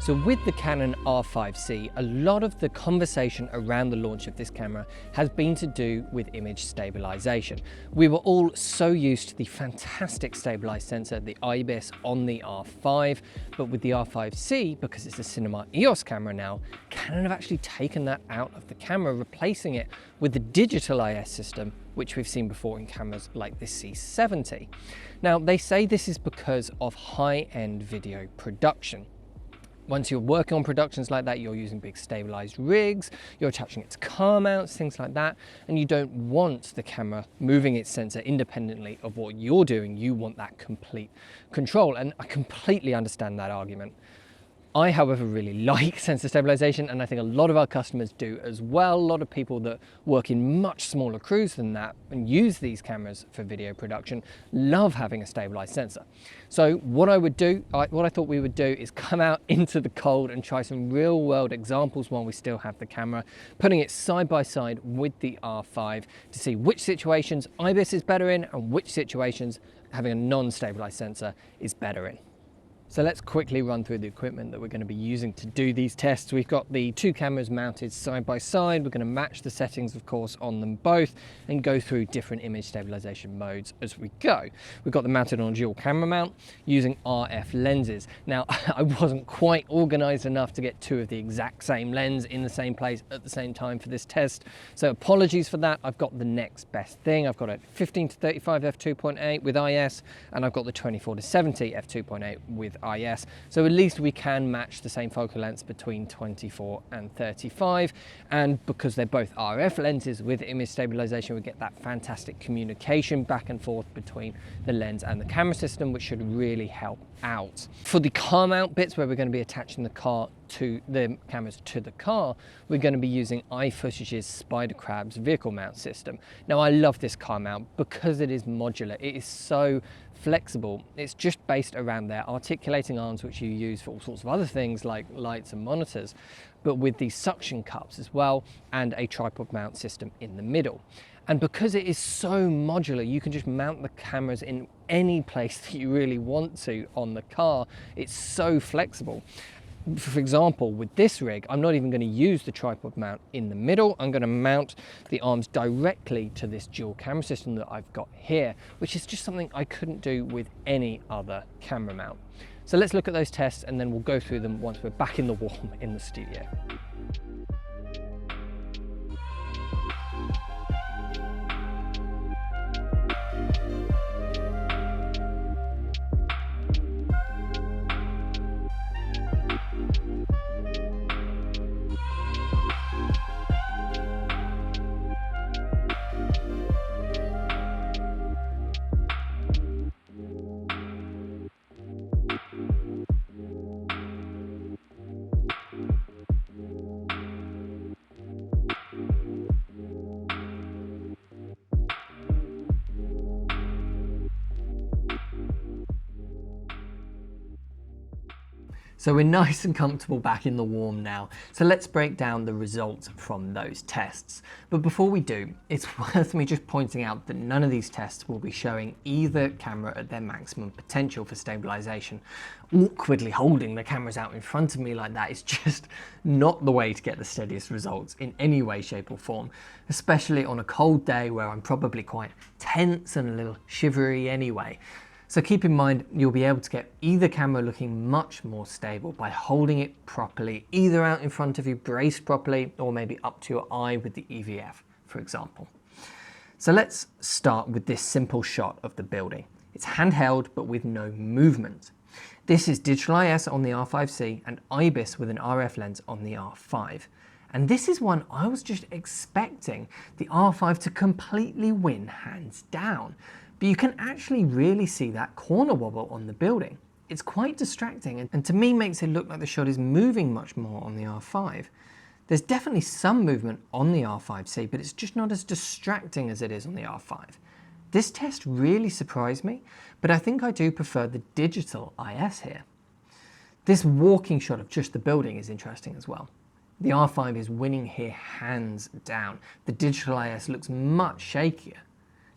So with the Canon R5c, a lot of the conversation around the launch of this camera has been to do with image stabilization. We were all so used to the fantastic stabilized sensor, the IBIS on the R5, but with the R5c, because it's a cinema EOS camera now, Canon have actually taken that out of the camera, replacing it with the digital IS system, which we've seen before in cameras like the C70. Now, they say this is because of high-end video production. Once you're working on productions like that, you're using big stabilized rigs, you're attaching it to car mounts, things like that, and you don't want the camera moving its sensor independently of what you're doing. You want that complete control, and I completely understand that argument. I, however, really like sensor stabilization, and I think a lot of our customers do as well. A lot of people that work in much smaller crews than that and use these cameras for video production love having a stabilized sensor. So what I thought we would do is come out into the cold and try some real world examples while we still have the camera, putting it side by side with the R5 to see which situations IBIS is better in and which situations having a non-stabilized sensor is better in. So let's quickly run through the equipment that we're going to be using to do these tests. We've got the two cameras mounted side by side. We're going to match the settings, of course, on them both and go through different image stabilization modes as we go. We've got them mounted on a dual camera mount using RF lenses. Now, I wasn't quite organized enough to get two of the exact same lens in the same place at the same time for this test. So apologies for that. I've got the next best thing. I've got a 15 to 35 f2.8 with IS, and I've got the 24 to 70 f2.8 with IS, so at least we can match the same focal lengths between 24 and 35, and because they're both RF lenses with image stabilization, we get that fantastic communication back and forth between the lens and the camera system, which should really help out. For the car mount bits where we're going to be attaching the cameras to the car, we're going to be using iFootage's Spider Crab's vehicle mount system. Now, I love this car mount because it is modular. It is so flexible. It's just based around their articulating arms, which you use for all sorts of other things like lights and monitors, but with these suction cups as well, and a tripod mount system in the middle. And because it is so modular, you can just mount the cameras in any place that you really want to on the car. It's so flexible. For example, with this rig, I'm not even going to use the tripod mount in the middle. I'm going to mount the arms directly to this dual camera system that I've got here, which is just something I couldn't do with any other camera mount. So let's look at those tests and then we'll go through them once we're back in the warm in the studio. So we're nice and comfortable back in the warm now. So let's break down the results from those tests. But before we do, it's worth me just pointing out that none of these tests will be showing either camera at their maximum potential for stabilization. Awkwardly holding the cameras out in front of me like that is just not the way to get the steadiest results in any way, shape or form, especially on a cold day where I'm probably quite tense and a little shivery anyway. So keep in mind, you'll be able to get either camera looking much more stable by holding it properly, either out in front of you, braced properly, or maybe up to your eye with the EVF, for example. So let's start with this simple shot of the building. It's handheld, but with no movement. This is digital IS on the R5c and IBIS with an RF lens on the R5. And this is one I was just expecting the R5 to completely win hands down. But you can actually really see that corner wobble on the building. It's quite distracting and to me makes it look like the shot is moving much more on the R5. There's definitely some movement on the R5c, but it's just not as distracting as it is on the R5. This test really surprised me, but I think I do prefer the digital IS here. This walking shot of just the building is interesting as well. The R5 is winning here hands down. The digital IS looks much shakier.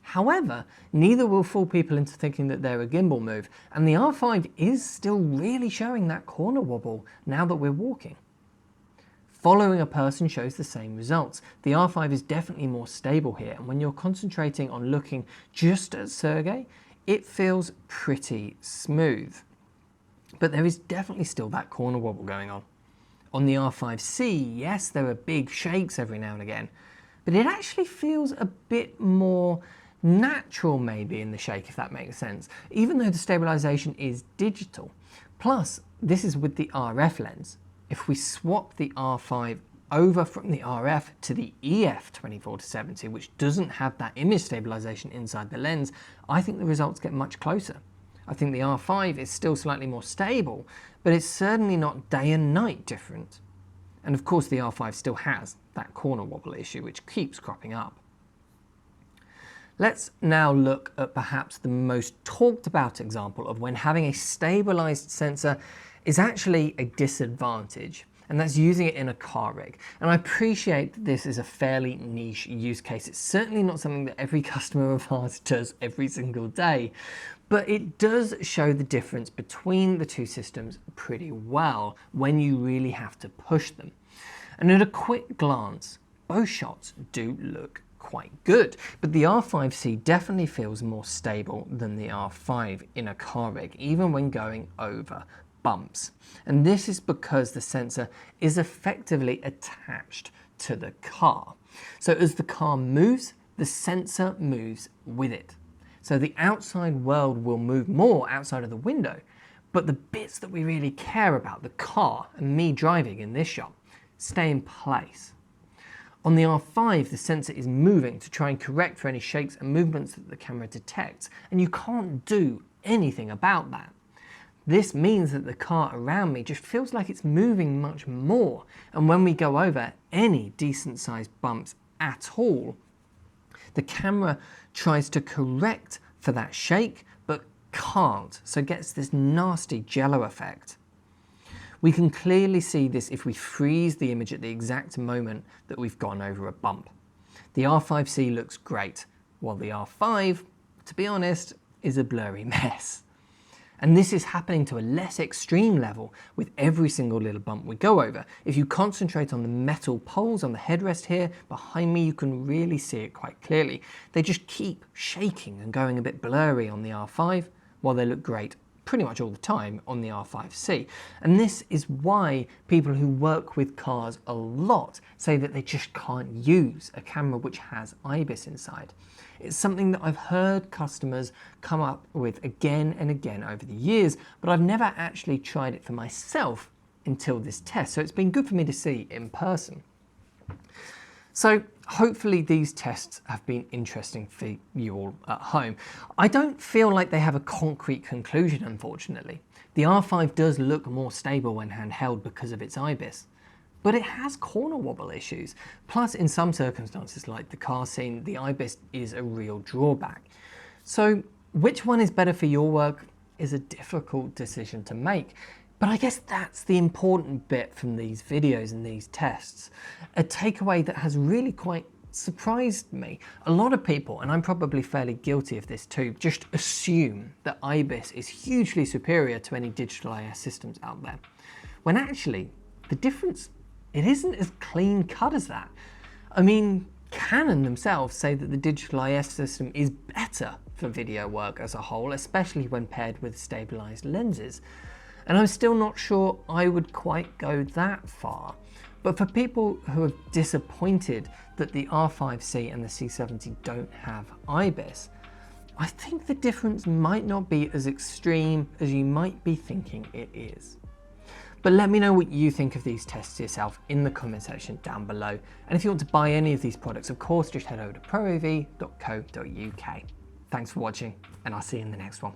However, neither will fool people into thinking that they're a gimbal move, and the R5 is still really showing that corner wobble now that we're walking. Following a person shows the same results. The R5 is definitely more stable here, and when you're concentrating on looking just at Sergey, it feels pretty smooth. But there is definitely still that corner wobble going on. On the R5c, yes, there are big shakes every now and again, but it actually feels a bit more natural maybe in the shake, if that makes sense, even though the stabilization is digital. Plus, this is with the RF lens. If we swap the R5 over from the RF to the EF 24-70, which doesn't have that image stabilization inside the lens, I think the results get much closer. I think the R5 is still slightly more stable, but it's certainly not day and night different. And of course the R5 still has that corner wobble issue, which keeps cropping up. Let's now look at perhaps the most talked about example of when having a stabilized sensor is actually a disadvantage, and that's using it in a car rig. And I appreciate that this is a fairly niche use case. It's certainly not something that every customer of ours does every single day, but it does show the difference between the two systems pretty well when you really have to push them. And at a quick glance, both shots do look quite good, but the R5c definitely feels more stable than the R5 in a car rig, even when going over bumps. And this is because the sensor is effectively attached to the car. So as the car moves, the sensor moves with it. So the outside world will move more outside of the window, but the bits that we really care about, the car and me driving in this shot, stay in place. On the R5, the sensor is moving to try and correct for any shakes and movements that the camera detects, and you can't do anything about that. This means that the car around me just feels like it's moving much more, and when we go over any decent sized bumps at all, the camera tries to correct for that shake but can't, so gets this nasty jello effect. We can clearly see this if we freeze the image at the exact moment that we've gone over a bump. The R5c looks great, while the R5, to be honest, is a blurry mess. And this is happening to a less extreme level with every single little bump we go over. If you concentrate on the metal poles on the headrest here, behind me you can really see it quite clearly. They just keep shaking and going a bit blurry on the R5, while they look great pretty much all the time on the R5c. And this is why people who work with cars a lot say that they just can't use a camera which has IBIS inside. It's something that I've heard customers come up with again and again over the years, but I've never actually tried it for myself until this test, so it's been good for me to see in person. So hopefully these tests have been interesting for you all at home. I don't feel like they have a concrete conclusion, unfortunately. The R5 does look more stable when handheld because of its IBIS, but it has corner wobble issues. Plus, in some circumstances like the car scene, the IBIS is a real drawback. So which one is better for your work is a difficult decision to make. But I guess that's the important bit from these videos and these tests. A takeaway that has really quite surprised me. A lot of people, and I'm probably fairly guilty of this too, just assume that IBIS is hugely superior to any digital IS systems out there, when actually the difference, it isn't as clean cut as that. I mean, Canon themselves say that the digital IS system is better for video work as a whole, especially when paired with stabilized lenses. And I'm still not sure I would quite go that far. But for people who are disappointed that the R5c and the C70 don't have IBIS, I think the difference might not be as extreme as you might be thinking it is. But let me know what you think of these tests yourself in the comment section down below. And if you want to buy any of these products, of course, just head over to proav.co.uk. Thanks for watching, and I'll see you in the next one.